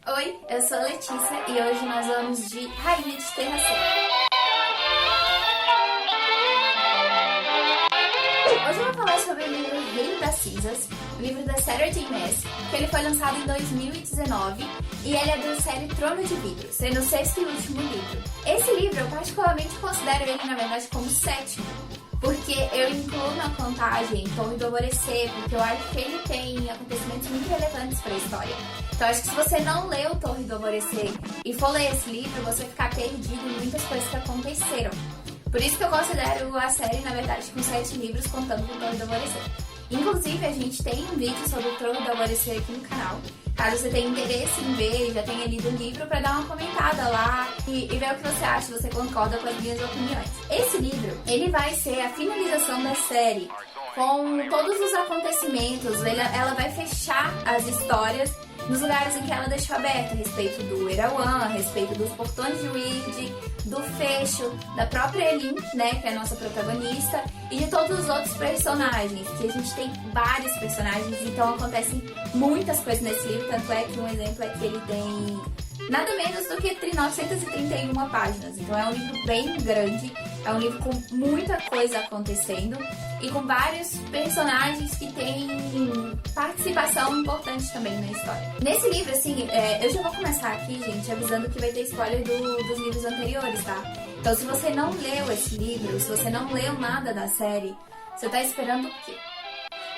Oi, eu sou a Letícia e hoje nós vamos de Rainha de Terra-Seca. Hoje eu vou falar sobre o livro Reino das Cinzas, o livro da Sarah J. Maas, que ele foi lançado em 2019 e ele é da série Trono de Vidro, sendo o sexto e último livro. Esse livro eu particularmente considero ele, na verdade, como o sétimo, porque eu incluo na contagem Torre do Alvorecer, porque eu acho que ele tem acontecimentos muito relevantes para a história. Então acho que se você não leu Torre do Alvorecer e for ler esse livro, você vai ficar perdido em muitas coisas que aconteceram. Por isso que eu considero a série, na verdade, com 7 livros contando com Torre do Alvorecer. Inclusive, a gente tem um vídeo sobre o Trono do Alvorecer aqui no canal. Caso você tenha interesse em ver e já tenha lido o livro, para dar uma comentada lá e ver o que você acha, se você concorda com as minhas opiniões. Esse livro, ele vai ser a finalização da série, com todos os acontecimentos. Ela vai fechar as histórias nos lugares em que ela deixou aberto, a respeito do Erawan, a respeito dos portões de Wyrd, do fecho, da própria Elin, né, que é a nossa protagonista, e de todos os outros personagens, que a gente tem vários personagens, então acontecem muitas coisas nesse livro, tanto é que um exemplo é que ele tem nada menos do que 931 páginas, então é um livro bem grande, é um livro com muita coisa acontecendo e com vários personagens que têm participação importante também na história. Nesse livro, assim, eu já vou começar aqui, gente, avisando que vai ter spoiler dos livros anteriores, tá? Então, se você não leu esse livro, se você não leu nada da série, você tá esperando o quê?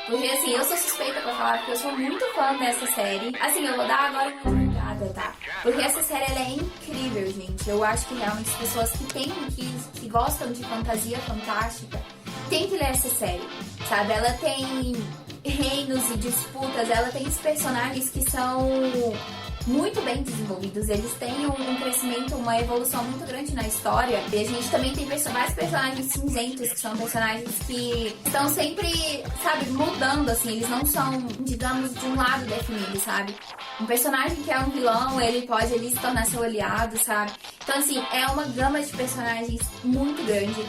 Porque, assim, eu sou suspeita pra falar porque eu sou muito fã dessa série. Assim, eu vou dar agora uma entrada, tá? Porque essa série, ela é incrível, gente. Eu acho que realmente as pessoas que gostam de fantasia fantástica tem que ler essa série, sabe? Ela tem reinos e disputas, ela tem os personagens que são muito bem desenvolvidos, eles têm um crescimento, uma evolução muito grande na história. E a gente também tem vários personagens cinzentos, que são personagens que estão sempre, sabe, mudando, assim, eles não são, digamos, de um lado definido, sabe? Um personagem que é um vilão, ele pode ali se tornar seu aliado, sabe? Então, assim, é uma gama de personagens muito grande,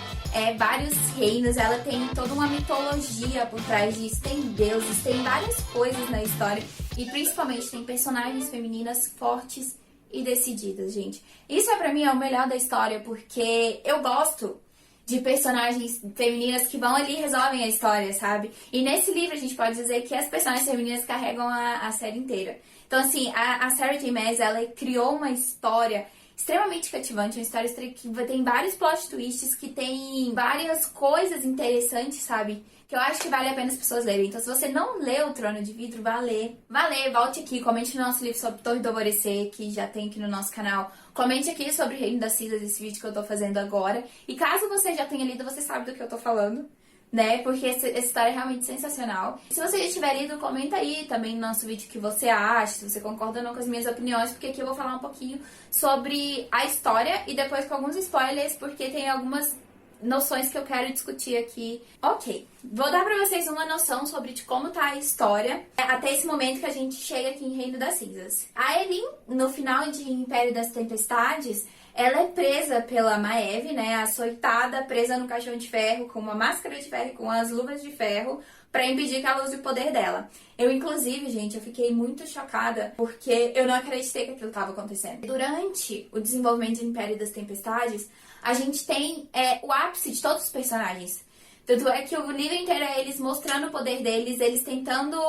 vários reinos, ela tem toda uma mitologia por trás disso, tem deuses, tem várias coisas na história e principalmente tem personagens femininas fortes e decididas, gente. Isso pra mim é o melhor da história, porque eu gosto de personagens femininas que vão ali e resolvem a história, sabe? E nesse livro a gente pode dizer que as personagens femininas carregam a série inteira. Então, assim, a Sarah J. Maas, ela criou uma história extremamente cativante, uma história que tem vários plot twists, que tem várias coisas interessantes, sabe? Que eu acho que vale a pena as pessoas lerem. Então, se você não leu O Trono de Vidro, vá ler. Vá ler, volte aqui, comente no nosso livro sobre Torre do Alvorecer, que já tem aqui no nosso canal. Comente aqui sobre Reino das Cinzas, esse vídeo que eu tô fazendo agora. E caso você já tenha lido, você sabe do que eu tô falando, né? Porque essa história é realmente sensacional. Se você já tiver lido, comenta aí também no nosso vídeo o que você acha, se você concorda ou não com as minhas opiniões, porque aqui eu vou falar um pouquinho sobre a história e depois com alguns spoilers, porque tem algumas noções que eu quero discutir aqui. Ok, vou dar pra vocês uma noção sobre de como tá a história até esse momento que a gente chega aqui em Reino das Cinzas. A Elin, no final de Império das Tempestades, ela é presa pela Maeve, né, açoitada, presa no caixão de ferro, com uma máscara de ferro e com as luvas de ferro, pra impedir que ela use o poder dela. Eu, inclusive, gente, eu fiquei muito chocada, porque eu não acreditei que aquilo estava acontecendo. Durante o desenvolvimento do Império das Tempestades, a gente tem o ápice de todos os personagens. Tanto é que o livro inteiro é eles mostrando o poder deles, eles tentando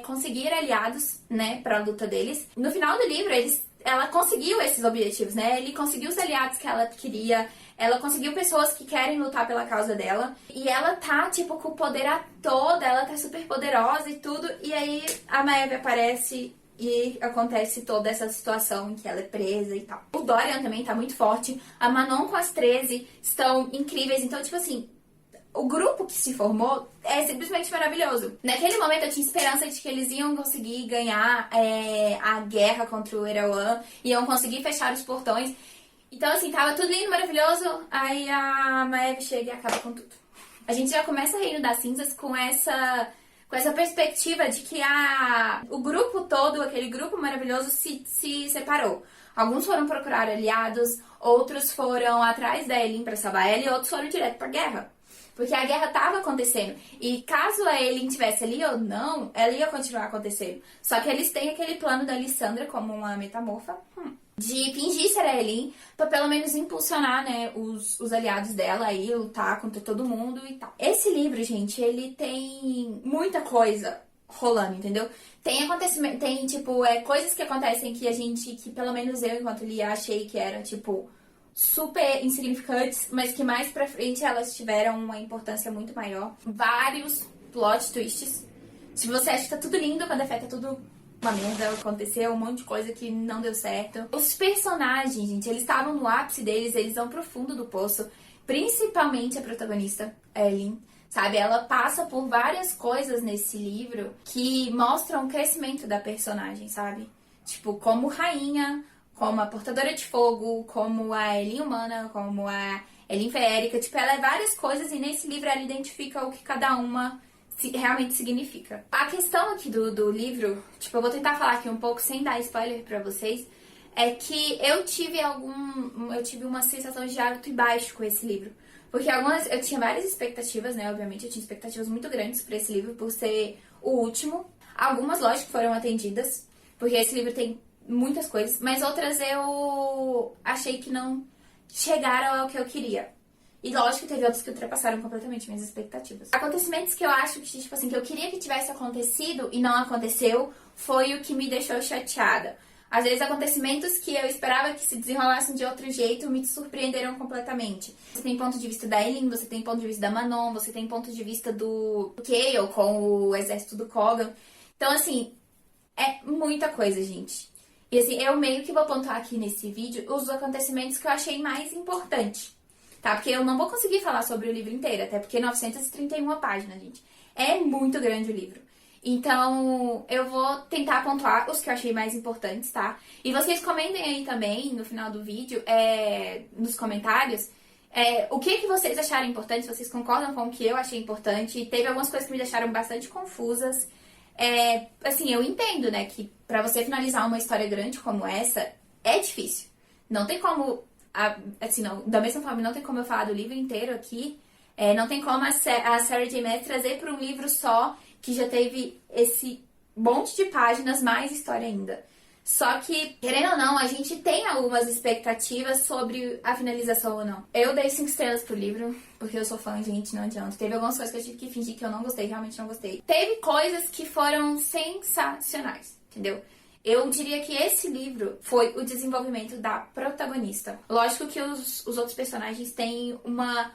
conseguir aliados, né, pra luta deles. No final do livro, ela conseguiu esses objetivos, né? Ele conseguiu os aliados que ela queria, ela conseguiu pessoas que querem lutar pela causa dela. E ela tá, tipo, com o poder a toda, ela tá super poderosa e tudo. E aí a Maeve aparece e acontece toda essa situação em que ela é presa e tal. O Dorian também tá muito forte, a Manon com as 13 estão incríveis. Então, tipo assim, o grupo que se formou é simplesmente maravilhoso. Naquele momento eu tinha esperança de que eles iam conseguir ganhar a guerra contra o Erawan, iam conseguir fechar os portões. Então, assim, tava tudo lindo, maravilhoso, aí a Maeve chega e acaba com tudo. A gente já começa Reino das Cinzas com essa perspectiva de que o grupo todo, aquele grupo maravilhoso, se separou. Alguns foram procurar aliados, outros foram atrás da Elin pra salvar ela e outros foram direto pra guerra. Porque a guerra tava acontecendo. E caso a Eileen estivesse ali ou não, ela ia continuar acontecendo. Só que eles têm aquele plano da Lissandra como uma metamorfa. De fingir ser a Eileen, pra pelo menos impulsionar, né, os aliados dela aí, lutar contra todo mundo e tal. Esse livro, gente, ele tem muita coisa rolando, entendeu? Tem acontecimento, tem, tipo, coisas que acontecem que pelo menos eu, enquanto li, achei que eram, tipo, super insignificantes, mas que mais pra frente elas tiveram uma importância muito maior. Vários plot twists. Se você acha que tá tudo lindo, quando é feito, tá tudo uma merda, aconteceu um monte de coisa que não deu certo. Os personagens, gente, eles estavam no ápice deles, eles vão pro fundo do poço. Principalmente a protagonista, Eileen. Sabe, ela passa por várias coisas nesse livro que mostram o crescimento da personagem, sabe? Tipo, como rainha, como a portadora de fogo, como a Eileen humana, como a Eileen feérica. Tipo, ela é várias coisas e nesse livro ela identifica o que cada uma realmente significa. A questão aqui do livro, tipo, eu vou tentar falar aqui um pouco sem dar spoiler pra vocês, é que eu tive uma sensação de alto e baixo com esse livro. Porque eu tinha várias expectativas, né? Obviamente, eu tinha expectativas muito grandes pra esse livro, por ser o último. Algumas, lógico, foram atendidas, porque esse livro tem muitas coisas, mas outras eu achei que não chegaram ao que eu queria. E lógico, teve outros que ultrapassaram completamente minhas expectativas. Acontecimentos que eu acho que, tipo assim, que eu queria que tivesse acontecido e não aconteceu, foi o que me deixou chateada. Às vezes, acontecimentos que eu esperava que se desenrolassem de outro jeito me surpreenderam completamente. Você tem ponto de vista da Eileen, você tem ponto de vista da Manon, você tem ponto de vista do Chaol com o exército do Colgan. Então, assim, é muita coisa, gente. E assim, eu meio que vou pontuar aqui nesse vídeo os acontecimentos que eu achei mais importantes. Tá? Porque eu não vou conseguir falar sobre o livro inteiro, até porque 931 páginas, gente. É muito grande o livro. Então, eu vou tentar pontuar os que eu achei mais importantes, tá? E vocês comentem aí também, no final do vídeo, nos comentários, o que vocês acharam importante, se vocês concordam com o que eu achei importante. Teve algumas coisas que me deixaram bastante confusas. Assim, eu entendo, né, que pra você finalizar uma história grande como essa, é difícil. Não tem como, assim, não, da mesma forma, não tem como eu falar do livro inteiro aqui. Não tem como a Sarah J. Maas trazer para um livro só, que já teve esse monte de páginas, mais história ainda. Só que, querendo ou não, a gente tem algumas expectativas sobre a finalização ou não. Eu dei 5 estrelas pro livro, porque eu sou fã, gente, não adianta. Teve algumas coisas que eu tive que fingir que eu não gostei, realmente não gostei. Teve coisas que foram sensacionais, entendeu? Eu diria que esse livro foi o desenvolvimento da protagonista. Lógico que os outros personagens têm uma...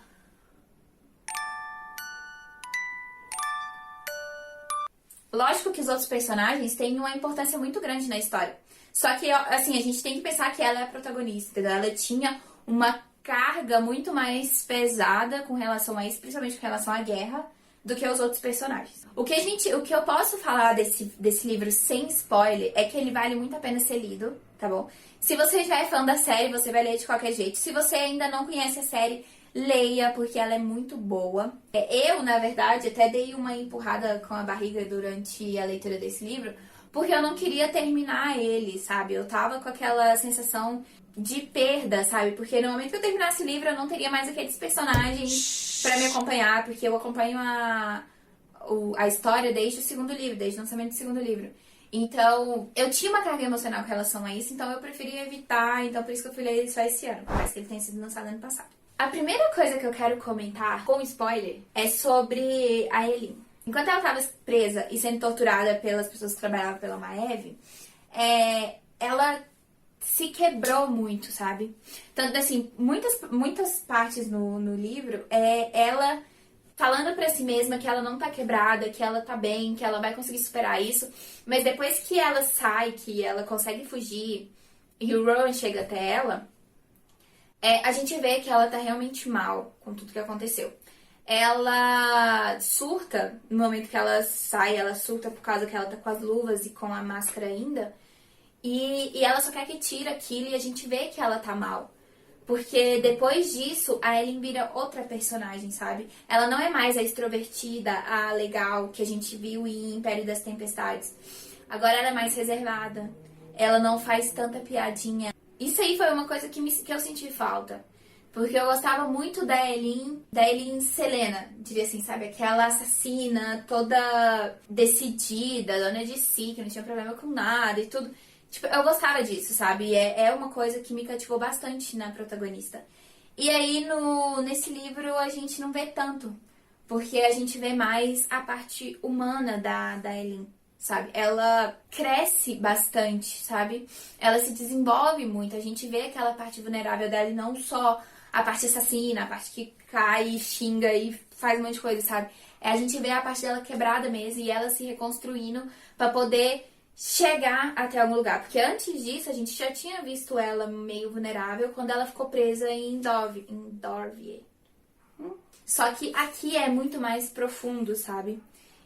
Lógico que os outros personagens têm uma importância muito grande na história. Só que, assim, a gente tem que pensar que ela é a protagonista, entendeu? Ela tinha uma carga muito mais pesada com relação a isso, principalmente com relação à guerra, do que os outros personagens. O que eu posso falar desse livro sem spoiler é que ele vale muito a pena ser lido, tá bom? Se você já é fã da série, você vai ler de qualquer jeito. Se você ainda não conhece a série, leia, porque ela é muito boa. Eu, na verdade, até dei uma empurrada com a barriga durante a leitura desse livro, porque eu não queria terminar ele, sabe? Eu tava com aquela sensação de perda, sabe? Porque no momento que eu terminasse o livro, eu não teria mais aqueles personagens pra me acompanhar, porque eu acompanho a história desde o segundo livro, desde o lançamento do segundo livro. Então, eu tinha uma carga emocional com relação a isso, então eu preferi evitar, então por isso que eu fui ler ele só esse ano, por mais que ele tenha sido lançado ano passado. A primeira coisa que eu quero comentar, com spoiler, é sobre a Eileen. Enquanto ela estava presa e sendo torturada pelas pessoas que trabalhavam pela Maeve, ela se quebrou muito, sabe? Tanto assim, muitas partes no livro ela falando pra si mesma que ela não tá quebrada, que ela tá bem, que ela vai conseguir superar isso. Mas depois que ela sai, que ela consegue fugir e o Rowan chega até ela, a gente vê que ela tá realmente mal com tudo que aconteceu. Ela surta, no momento que ela sai, ela surta por causa que ela tá com as luvas e com a máscara ainda. E ela só quer que tire aquilo e a gente vê que ela tá mal. Porque depois disso, a Eileen vira outra personagem, sabe? Ela não é mais a extrovertida, a legal que a gente viu em Império das Tempestades. Agora ela é mais reservada. Ela não faz tanta piadinha. Isso aí foi uma coisa que eu senti falta. Porque eu gostava muito da Eileen Selena, diria assim, sabe? Aquela assassina, toda decidida, dona de si, que não tinha problema com nada e tudo. Tipo, eu gostava disso, sabe? É uma coisa que me cativou bastante na protagonista. E aí, nesse livro, a gente não vê tanto. Porque a gente vê mais a parte humana da Eileen, sabe? Ela cresce bastante, sabe? Ela se desenvolve muito. A gente vê aquela parte vulnerável dela e não só a parte assassina, a parte que cai, xinga e faz um monte de coisa, sabe? A gente vê a parte dela quebrada mesmo e ela se reconstruindo pra poder chegar até algum lugar. Porque antes disso, a gente já tinha visto ela meio vulnerável quando ela ficou presa em Dorvier. Só que aqui é muito mais profundo, sabe?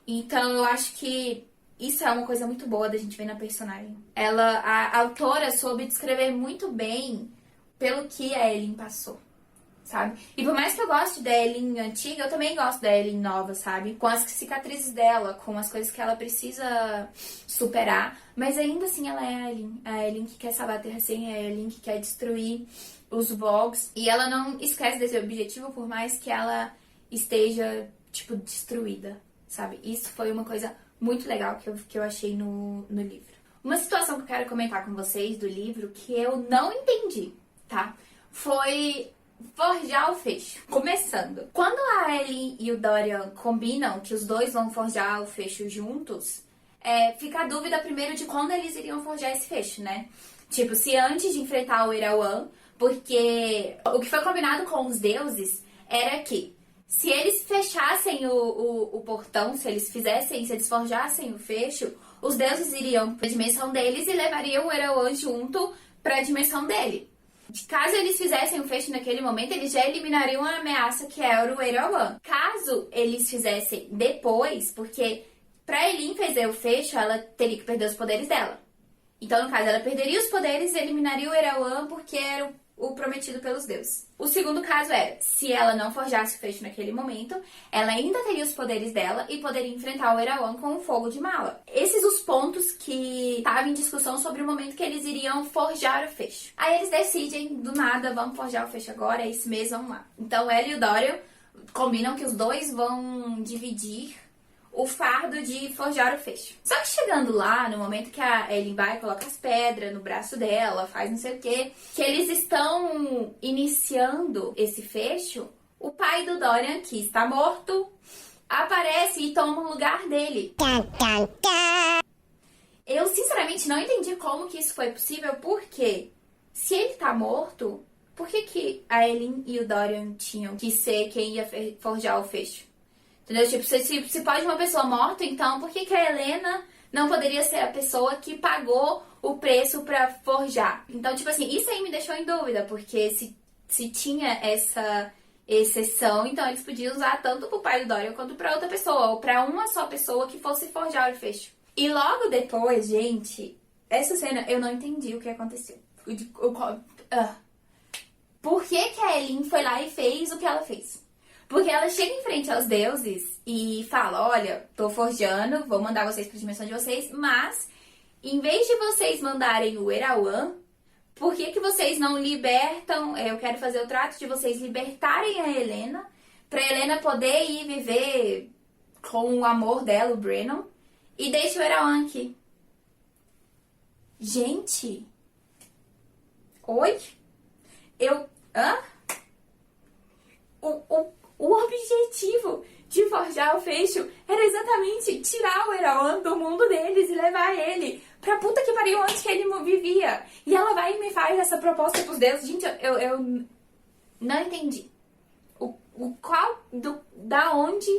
Então eu acho que isso é uma coisa muito boa da gente ver na personagem. A autora soube descrever muito bem pelo que a Eileen passou, sabe? E por mais que eu goste da Eileen antiga, eu também gosto da Eileen nova, sabe? Com as cicatrizes dela, com as coisas que ela precisa superar. Mas ainda assim ela é a Eileen que quer salvar a Terra Sem, a Eileen que quer destruir os Vogues. E ela não esquece desse objetivo, por mais que ela esteja, tipo, destruída, sabe? Isso foi uma coisa muito legal que eu achei no livro. Uma situação que eu quero comentar com vocês do livro que eu não entendi, tá? Foi forjar o fecho. Começando. Quando a Ellie e o Dorian combinam que os dois vão forjar o fecho juntos, fica a dúvida primeiro de quando eles iriam forjar esse fecho, né? Tipo, se antes de enfrentar o Erawan, porque o que foi combinado com os deuses era que se eles fechassem o portão, se eles forjassem o fecho, os deuses iriam pra dimensão deles e levariam o Erawan junto pra dimensão dele. Caso eles fizessem o fecho naquele momento, eles já eliminariam a ameaça que era o Erawan. Caso eles fizessem depois, porque pra Eileen fazer o fecho, ela teria que perder os poderes dela. Então, no caso, ela perderia os poderes e eliminaria o Erawan porque era o prometido pelos deuses. O segundo caso era, se ela não forjasse o fecho naquele momento, ela ainda teria os poderes dela e poderia enfrentar o Erawan com o fogo de Mala. Esses os pontos que estavam em discussão sobre o momento que eles iriam forjar o fecho. Aí eles decidem, do nada, vamos forjar o fecho agora, é isso mesmo, vamos lá. Então, ela e o Dorian combinam que os dois vão dividir o fardo de forjar o fecho. Só que chegando lá, no momento que a Eileen vai, coloca as pedras no braço dela, faz não sei o quê, que eles estão iniciando esse fecho, o pai do Dorian, que está morto, aparece e toma o lugar dele. Eu, sinceramente, não entendi como que isso foi possível, porque se ele tá morto, por que a Eileen e o Dorian tinham que ser quem ia forjar o fecho? Entendeu? Tipo, se pode uma pessoa morta, então por que a Helena não poderia ser a pessoa que pagou o preço pra forjar? Então, tipo assim, isso aí me deixou em dúvida, porque se tinha essa exceção, então eles podiam usar tanto pro pai do Dorian quanto pra outra pessoa, ou pra uma só pessoa que fosse forjar o fecho. E logo depois, gente, essa cena eu não entendi o que aconteceu. Por que a Eileen foi lá e fez o que ela fez? Porque ela chega em frente aos deuses e fala, olha, tô forjando, vou mandar vocês pra dimensão de vocês, mas em vez de vocês mandarem o Erawan, por que vocês não libertam, eu quero fazer o trato de vocês libertarem a Helena, pra Helena poder ir viver com o amor dela, o Brennan, e deixa o Erawan aqui. Gente, oi? Hã? O objetivo de forjar o fecho era exatamente tirar o Erawan do mundo deles e levar ele pra puta que pariu onde que ele vivia. E ela vai e me faz essa proposta pros deuses. Gente, eu não entendi. Da onde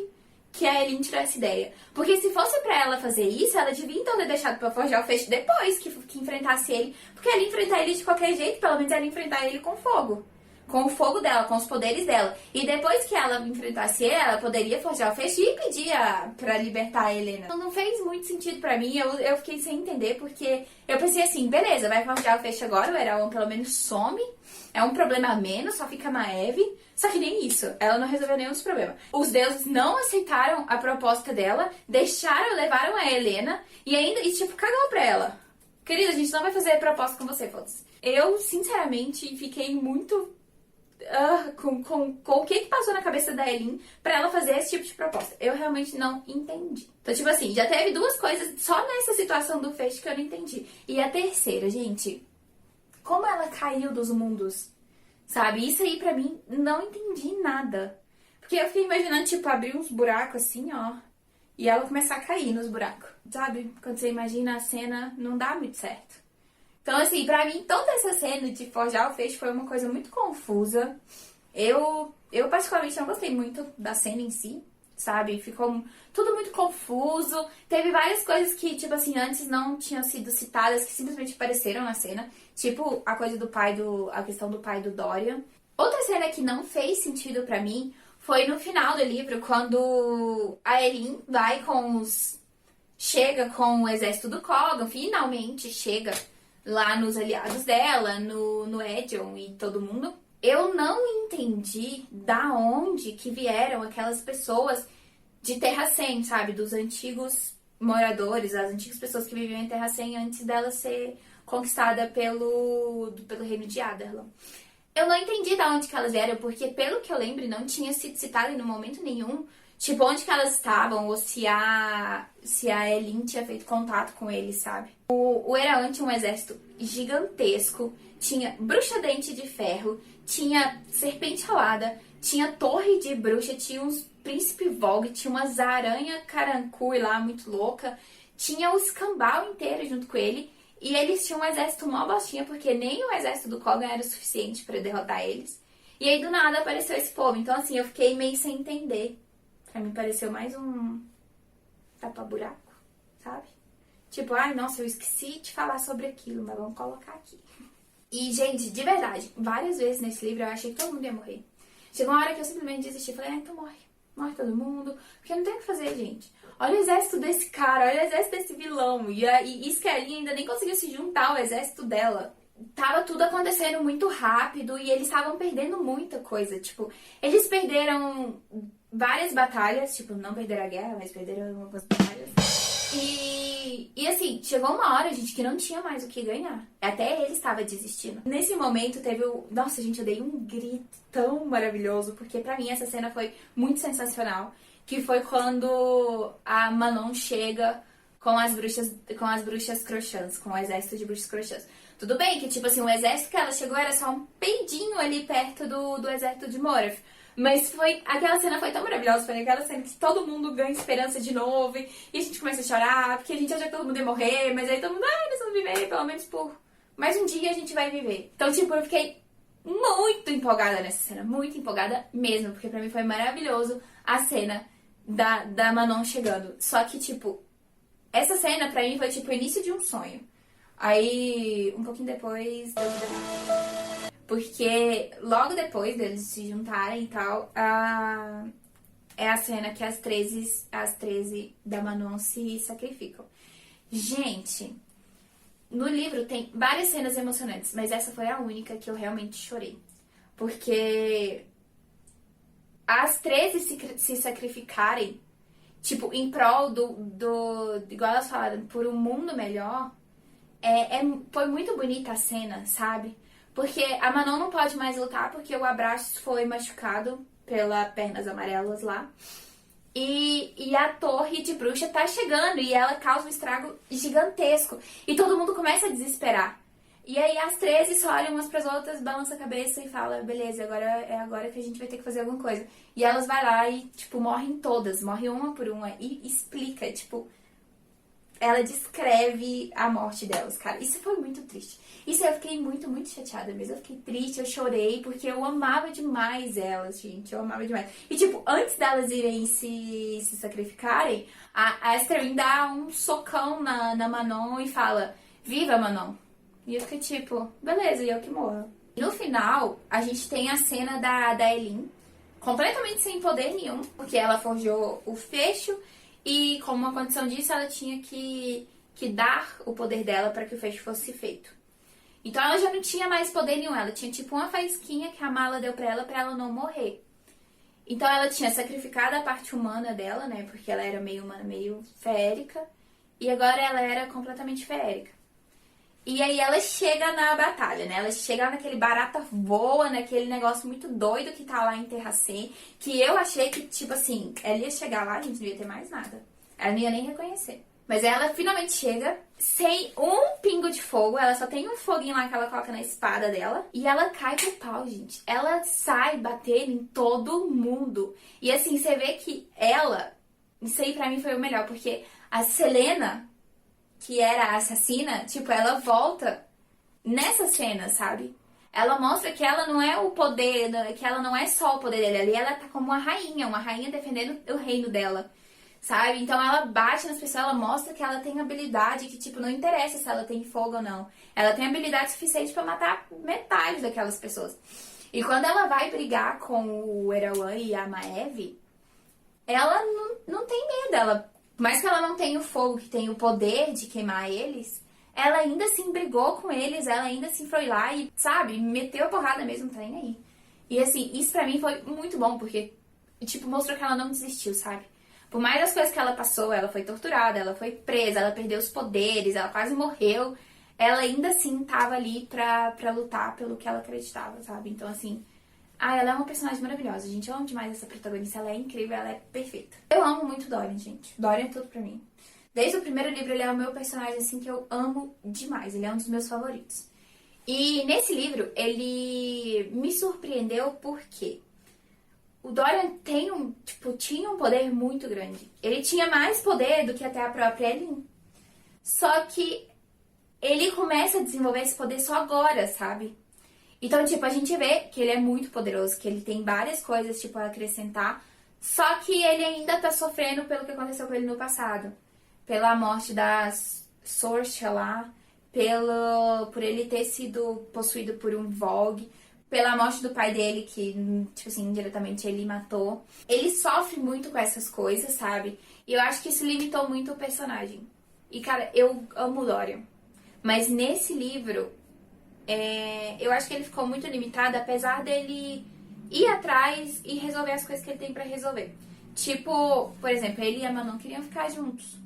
que a Eileen tirou essa ideia? Porque se fosse pra ela fazer isso, ela devia então ter deixado pra forjar o fecho depois que enfrentasse ele. Porque ela ia enfrentar ele de qualquer jeito, pelo menos ela ia enfrentar ele com fogo. Com o fogo dela, com os poderes dela. E depois que ela enfrentasse ele, ela poderia forjar o fecho e pedir pra libertar a Helena. Então não fez muito sentido pra mim, eu fiquei sem entender, porque eu pensei assim, beleza, vai forjar o fecho agora, o Erawan pelo menos some, é um problema a menos, só fica Maeve. Só que nem isso, ela não resolveu nenhum dos problemas. Os deuses não aceitaram a proposta dela, levaram a Helena, e tipo, cagou pra ela. Querida, a gente não vai fazer proposta com você, foda-se. Eu, sinceramente, fiquei muito com o que passou na cabeça da Elin pra ela fazer esse tipo de proposta. Eu realmente não entendi. Então, tipo assim, já teve duas coisas só nessa situação do fecho que eu não entendi. E a terceira, gente, como ela caiu dos mundos, sabe? Isso aí pra mim, não entendi nada. Porque eu fiquei imaginando, tipo, abrir uns buracos assim, ó, e ela começar a cair nos buracos, sabe? Quando você imagina a cena, não dá muito certo. Então, assim, pra mim, toda essa cena de forjar o fecho foi uma coisa muito confusa. Eu particularmente não gostei muito da cena em si, sabe? Ficou tudo muito confuso. Teve várias coisas que, tipo assim, antes não tinham sido citadas, que simplesmente apareceram na cena. Tipo, a coisa do pai a questão do pai do Dorian. Outra cena que não fez sentido pra mim foi no final do livro, quando a Elin vai chega com o exército do Coggan, finalmente chega lá nos aliados dela, no Edion e todo mundo. Eu não entendi da onde que vieram aquelas pessoas de Terra 100, sabe? Dos antigos moradores, as antigas pessoas que viviam em Terra 100 antes dela ser conquistada pelo reino de Adarlan. Eu não entendi da onde que elas vieram, porque pelo que eu lembro, não tinha sido citado em momento nenhum, tipo, onde que elas estavam, ou se a Elin tinha feito contato com eles, sabe? O Erawan tinha um exército gigantesco, tinha bruxa dente de ferro, tinha serpente alada, tinha torre de bruxa, tinha uns príncipe Vogue, tinha umas aranha carancui lá, muito louca, tinha o escambau inteiro junto com ele, e eles tinham um exército mó bostinha, porque nem o exército do Coggan era o suficiente pra derrotar eles. E aí do nada apareceu esse povo, então assim, eu fiquei meio sem entender. Pra mim pareceu mais um tapa-buraco, sabe? Tipo, ai, nossa, eu esqueci de falar sobre aquilo, mas vamos colocar aqui. E, gente, de verdade, várias vezes nesse livro eu achei que todo mundo ia morrer. Chegou uma hora que eu simplesmente desisti. Falei, então morre. Morre todo mundo. Porque não tem o que fazer, gente. Olha o exército desse cara, olha o exército desse vilão. E isso que a Elin ainda nem conseguiu se juntar ao exército dela. Tava tudo acontecendo muito rápido e eles estavam perdendo muita coisa. Tipo, eles perderam várias batalhas. Tipo, não perderam a guerra, mas perderam algumas batalhas. E assim, chegou uma hora, gente, que não tinha mais o que ganhar. Até ele estava desistindo. Nesse momento teve o... Nossa, gente, eu dei um grito tão maravilhoso, porque pra mim essa cena foi muito sensacional. Que foi quando a Manon chega com as bruxas crochãs, com o exército de bruxas crochãs. Tudo bem que, tipo assim, o exército que ela chegou era só um peidinho ali perto do exército de Morath. Mas aquela cena foi tão maravilhosa, foi aquela cena que todo mundo ganha esperança de novo e a gente começa a chorar, porque a gente acha que todo mundo ia morrer, mas aí todo mundo, nós vamos viver, pelo menos por mais um dia a gente vai viver. Então, tipo, eu fiquei muito empolgada nessa cena, muito empolgada mesmo, porque pra mim foi maravilhoso a cena da Manon chegando. Só que, tipo, essa cena pra mim foi tipo o início de um sonho. Aí, um pouquinho depois, porque logo depois deles se juntarem e tal, é a cena que as 13 da Manon se sacrificam. Gente, no livro tem várias cenas emocionantes, mas essa foi a única que eu realmente chorei. Porque as 13 se sacrificarem, tipo, em prol igual elas falaram, por um mundo melhor, foi muito bonita a cena, sabe? Porque a Manon não pode mais lutar porque o Abraxas foi machucado pelas pernas amarelas lá. E a torre de bruxa tá chegando e ela causa um estrago gigantesco. E todo mundo começa a desesperar. E aí as 13 só olham umas pras outras, balançam a cabeça e falam, beleza, é agora que a gente vai ter que fazer alguma coisa. E elas vai lá e, tipo, morrem todas, morrem uma por uma e explica, tipo... Ela descreve a morte delas, cara. Isso foi muito triste. Isso eu fiquei muito, muito chateada mesmo. Eu fiquei triste, eu chorei, porque eu amava demais elas, gente. Eu amava demais. E, tipo, antes delas irem se sacrificarem, a Asterine dá um socão na Manon e fala, viva, Manon. E eu fiquei tipo, beleza, e eu que morro. No final, a gente tem a cena da Elin, completamente sem poder nenhum, porque ela forjou o fecho. E como uma condição disso, ela tinha que dar o poder dela para que o fecho fosse feito. Então ela já não tinha mais poder nenhum. Ela tinha tipo uma faísquinha que a Mala deu pra ela não morrer. Então ela tinha sacrificado a parte humana dela, né? Porque ela era meio humana, meio feérica. E agora ela era completamente feérica. E aí ela chega na batalha, né? Ela chega naquele barata voa, naquele negócio muito doido que tá lá em Terracem, que eu achei que, tipo assim, ela ia chegar lá, a gente não ia ter mais nada. Ela não ia nem reconhecer. Mas ela finalmente chega, sem um pingo de fogo, ela só tem um foguinho lá que ela coloca na espada dela. E ela cai pro pau, gente. Ela sai batendo em todo mundo. E assim, você vê que ela, isso aí pra mim foi o melhor, porque a Selena, que era a assassina, tipo, ela volta nessa cena, sabe? Ela mostra que ela não é o poder, que ela não é só o poder dela ali, ela tá como uma rainha defendendo o reino dela, sabe? Então ela bate nas pessoas, ela mostra que ela tem habilidade, que tipo, não interessa se ela tem fogo ou não. Ela tem habilidade suficiente pra matar metade daquelas pessoas. E quando ela vai brigar com o Erawan e a Maeve, ela não tem medo, ela... Por mais que ela não tenha o fogo, que tem o poder de queimar eles, ela ainda assim brigou com eles, ela ainda assim foi lá e, sabe, meteu a porrada mesmo, tá nem aí. E assim, isso pra mim foi muito bom, porque, tipo, mostrou que ela não desistiu, sabe? Por mais das coisas que ela passou, ela foi torturada, ela foi presa, ela perdeu os poderes, ela quase morreu, ela ainda assim tava ali pra lutar pelo que ela acreditava, sabe? Então, assim... ela é uma personagem maravilhosa, gente. Eu amo demais essa protagonista. Ela é incrível, ela é perfeita. Eu amo muito Dorian, gente. Dorian é tudo pra mim. Desde o primeiro livro, ele é o meu personagem, assim, que eu amo demais. Ele é um dos meus favoritos. E nesse livro, ele me surpreendeu porque o Dorian tinha um poder muito grande. Ele tinha mais poder do que até a própria Elin. Só que ele começa a desenvolver esse poder só agora, sabe? Então, tipo, a gente vê que ele é muito poderoso, que ele tem várias coisas, tipo, a acrescentar, só que ele ainda tá sofrendo pelo que aconteceu com ele no passado. Pela morte da Sorcha lá, por ele ter sido possuído por um Vogue, pela morte do pai dele, que, tipo assim, indiretamente ele matou. Ele sofre muito com essas coisas, sabe? E eu acho que isso limitou muito o personagem. E, cara, eu amo o Dorian. Mas nesse livro... eu acho que ele ficou muito limitado, apesar dele ir atrás e resolver as coisas que ele tem pra resolver. Tipo, por exemplo, ele e a Manon queriam ficar juntos.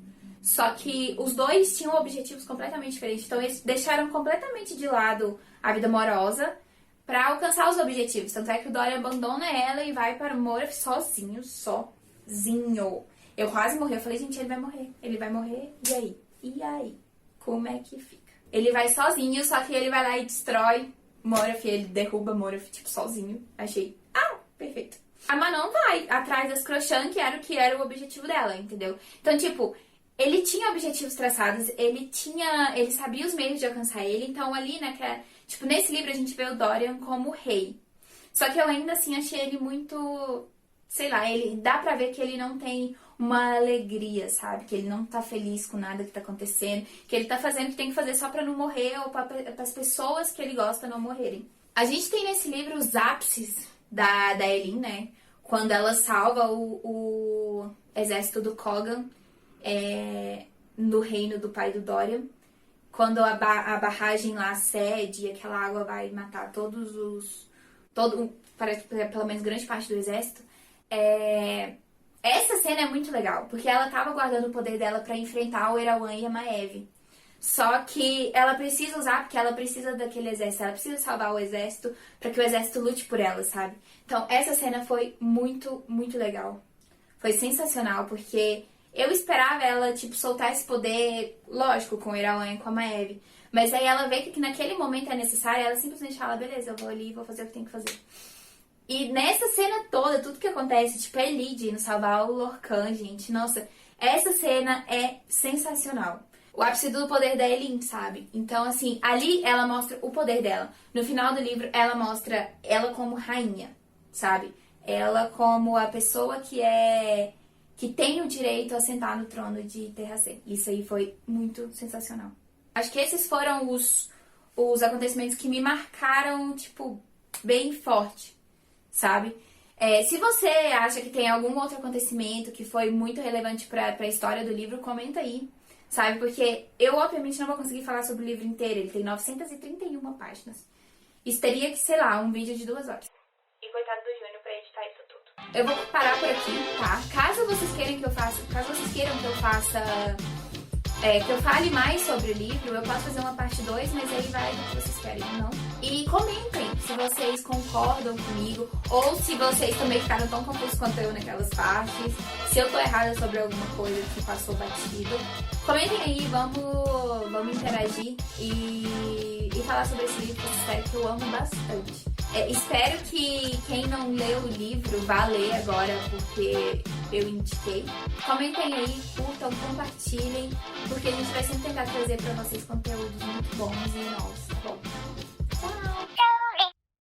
Só que os dois tinham objetivos completamente diferentes. Então eles deixaram completamente de lado a vida amorosa pra alcançar os objetivos. Tanto é que o Dorian abandona ela e vai para o Morath sozinho. Eu quase morri. Eu falei, gente, ele vai morrer. Ele vai morrer. E aí? E aí? Como é que fica? Ele vai sozinho, só que ele vai lá e destrói Morath, ele derruba Morath, tipo, sozinho. Achei, perfeito. A Manon vai atrás das Crochan, que era o objetivo dela, entendeu? Então, tipo, ele tinha objetivos traçados, ele sabia os meios de alcançar ele, então ali, né, tipo, nesse livro a gente vê o Dorian como rei. Só que eu ainda, assim, achei ele muito... sei lá, ele dá pra ver que ele não tem uma alegria, sabe? Que ele não tá feliz com nada que tá acontecendo, que ele tá fazendo o que tem que fazer só pra não morrer ou pra as pessoas que ele gosta não morrerem. A gente tem nesse livro os ápices da Elin, né? Quando ela salva o exército do Kogan no reino do pai do Dorian. Quando a barragem lá cede e aquela água vai matar parece pelo menos grande parte do exército. Essa cena é muito legal, porque ela tava guardando o poder dela pra enfrentar o Erawan e a Maeve. Só que ela precisa usar, porque ela precisa daquele exército, ela precisa salvar o exército pra que o exército lute por ela, sabe? Então, essa cena foi muito, muito legal. Foi sensacional, porque eu esperava ela, tipo, soltar esse poder, lógico, com o Erawan e com a Maeve. Mas aí ela vê que naquele momento é necessário, ela simplesmente fala, beleza, eu vou ali e vou fazer o que tem que fazer. E nessa cena toda, tudo que acontece, tipo, a Elide indo salvar o Lorcan, gente, nossa, essa cena é sensacional. O ápice do poder da Elin, sabe? Então, assim, ali ela mostra o poder dela. No final do livro, ela mostra ela como rainha, sabe? Ela como a pessoa que tem o direito a sentar no trono de Terracem. Isso aí foi muito sensacional. Acho que esses foram os acontecimentos que me marcaram, tipo, bem forte, sabe? Se você acha que tem algum outro acontecimento que foi muito relevante pra história do livro, comenta aí, sabe? Porque eu, obviamente, não vou conseguir falar sobre o livro inteiro. Ele tem 931 páginas. Isso teria que, sei lá, um vídeo de 2 horas. E coitado do Júnior pra editar isso tudo. Eu vou parar por aqui, tá? Caso vocês queiram que eu faça que eu fale mais sobre o livro, eu posso fazer uma parte 2, mas aí vai do que vocês querem ou não. E comentem se vocês concordam comigo, ou se vocês também ficaram tão confusos quanto eu naquelas partes, se eu tô errada sobre alguma coisa que passou batido. Comentem aí, vamos interagir e falar sobre esse livro, que eu espero, que eu amo bastante. Espero que quem não leu o livro vá ler agora, porque eu indiquei. Comentem aí, curtam, compartilhem, porque a gente vai sempre tentar trazer pra vocês conteúdos muito bons e novos, tá bom?